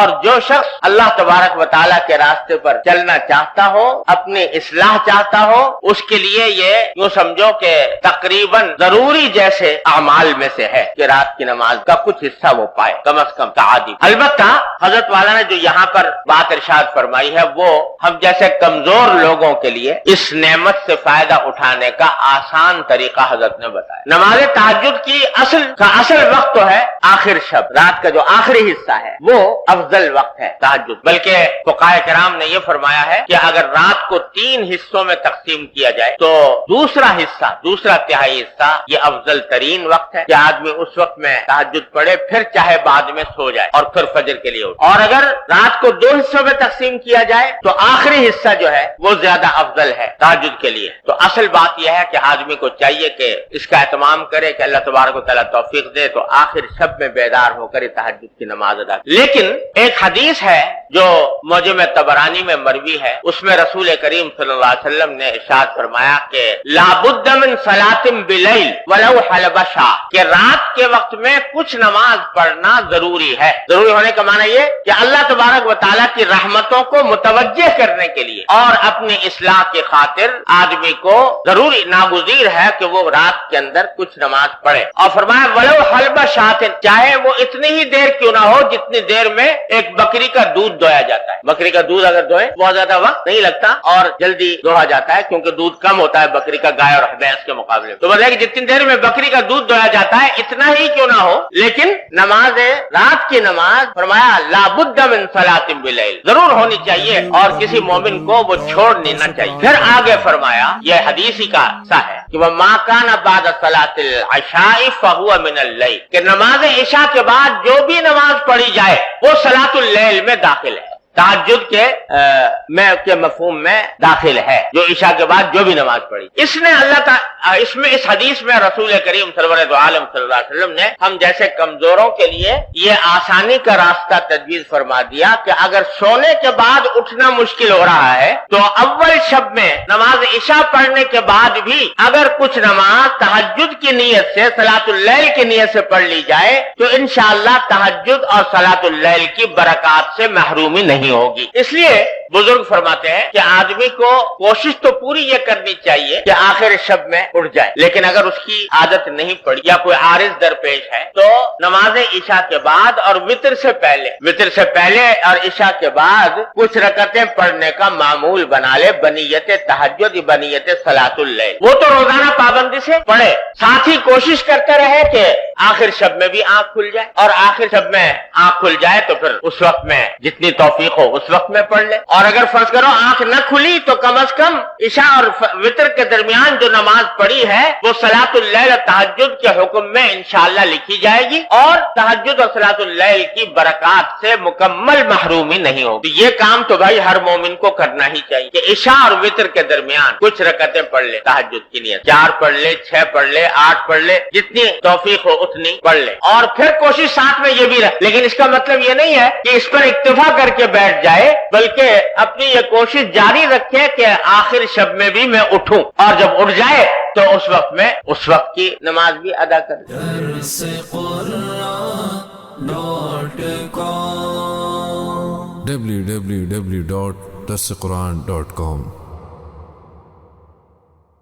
اور جو شخص اللہ تبارک و تعالیٰ کے راستے پر چلنا چاہتا ہو، اپنی اصلاح چاہتا ہو، اس کے لیے یہ یوں سمجھو کہ تقریباً ضروری جیسے اعمال میں سے ہے کہ رات کی نماز کا کچھ حصہ وہ پائے، کم از کم تعادی۔ البتہ حضرت والا نے جو یہاں پر بات ارشاد فرمائی ہے وہ ہم جیسے کمزور لوگوں کے لیے اس نعمت سے فائدہ اٹھانے کا آسان طریقہ حضرت نے بتایا۔ نماز تہجد کی اصل وقت تو ہے آخر شب، رات کا جو آخری حصہ ہے وہ افضل وقت ہے تہجد، بلکہ فقہاء کرام نے یہ فرمایا ہے کہ اگر رات کو 3 حصوں میں تقسیم کیا جائے تو دوسرا تہائی حصہ یہ افضل ترین وقت ہے کہ آدمی اس وقت میں تہجد پڑھے، پھر چاہے بعد میں سو جائے اور پھر فجر کے لیے اٹھے۔ اور اگر رات کو 2 حصوں میں تقسیم کیا جائے تو آخری حصہ جو ہے وہ زیادہ افضل ہے تہجد کے لیے۔ تو اصل بات یہ ہے کہ آدمی کو چاہیے کہ اس کا اہتمام کرے کہ اللہ تبارک و تعالیٰ توفیق دے تو آخر شب میں بیدار ہو کر تہجد کی نماز ادا کرے۔ لیکن ایک حدیث ہے جو معجم طبرانی میں مروی ہے، اس میں رسول کریم صلی اللہ علیہ وسلم نے ارشاد فرمایا کہ لا بد من صلاۃ بلیل ولو حلب شاہ، کہ رات کے وقت میں کچھ نماز پڑھنا ضروری ہے۔ ضروری ہونے کا معنی یہ کہ اللہ تبارک و تعالیٰ کی رحمتوں کو متوجہ کرنے کے لیے اور اپنی اصلاح کی خاطر آدمی کو ضروری ناگزیر ہے کہ وہ رات کے اندر کچھ نماز پڑھے۔ اور فرمایا ولو حلب شاہ، چاہے وہ اتنی ہی دیر کیوں نہ ہو جتنی دیر میں ایک بکری کا دودھ دویا جاتا ہے۔ بکری کا دودھ اگر دوئیں بہت زیادہ وقت نہیں لگتا اور جلدی دوہا جاتا ہے کیونکہ دودھ کم ہوتا ہے بکری کا گائے اور بھینس کے مقابلے، تو بتائیں کہ جتنی دیر میں بکری کا دودھ دویا جاتا ہے اتنا ہی کیوں نہ ہو، لیکن نماز رات کی نماز فرمایا لا بد من صلاۃ باللیل، ضرور ہونی چاہیے اور کسی مومن کو وہ چھوڑنی نہ چاہیے۔ پھر آگے فرمایا، یہ حدیث ہی کا حصہ ہے کہ وما کان بعد صلاۃ العشاء فهو من اللیل، کہ نماز عشاء کے بعد جو بھی نماز پڑھی جائے وہ صلاۃ اللیل میں داخل ہے، تہجد کے مفہوم میں داخل ہے، جو عشاء کے بعد جو بھی نماز پڑھی۔ اس حدیث میں رسول کریم سرور دو عالم صلی اللہ علیہ وسلم نے ہم جیسے کمزوروں کے لیے یہ آسانی کا راستہ تجویز فرما دیا کہ اگر سونے کے بعد اٹھنا مشکل ہو رہا ہے تو اول شب میں نماز عشاء پڑھنے کے بعد بھی اگر کچھ نماز تہجد کی نیت سے، صلاۃ اللیل کی نیت سے پڑھ لی جائے تو انشاءاللہ تہجد اور صلاۃ اللیل کی برکات سے محرومی نہیں ہوگی۔ اس لیے بزرگ فرماتے ہیں کہ آدمی کو کوشش تو پوری یہ کرنی چاہیے کہ آخر شب میں اٹھ جائے، لیکن اگر اس کی عادت نہیں پڑی یا کوئی عارض درپیش ہے تو نماز عشاء کے بعد اور وتر سے پہلے اور عشاء کے بعد کچھ رکعتیں پڑھنے کا معمول بنا لے، بنیت تہجد بنیت صلاۃ اللیل۔ وہ تو روزانہ پابندی سے پڑھے، ساتھ ہی کوشش کرتے رہے کہ آخر شب میں بھی آنکھ کھل جائے، اور آخر شب میں آنکھ کھل جائے تو پھر اس وقت میں جتنی توفیق ہو اس وقت میں پڑھ لے، اور اگر فرض کرو آنکھ نہ کھلی تو کم از کم عشاء اور وتر کے درمیان جو نماز پڑھی ہے وہ صلاۃ اللیل اور تہجد کے حکم میں انشاءاللہ لکھی جائے گی، اور تہجد اور صلاۃ اللیل کی برکات سے مکمل محرومی نہیں ہوگی۔ یہ کام تو بھائی ہر مومن کو کرنا ہی چاہیے کہ عشاء اور وتر کے درمیان کچھ رکعتیں پڑھ لے تہجد کی نیت، 4 پڑھ لے، 6 پڑھ لے، 8 پڑھ لے، جتنی توفیق ہو اتنی پڑھ لے، اور پھر کوشش ساتھ میں یہ بھی رہے۔ لیکن اس کا مطلب یہ نہیں ہے کہ اس پر اکتفا کر کے بیٹھ جائے، بلکہ اپنی یہ کوشش جاری رکھے کہ آخر شب میں بھی میں اٹھوں، اور جب اٹھ جائے تو اس وقت کی نماز بھی ادا کرے۔ www.darsequran.com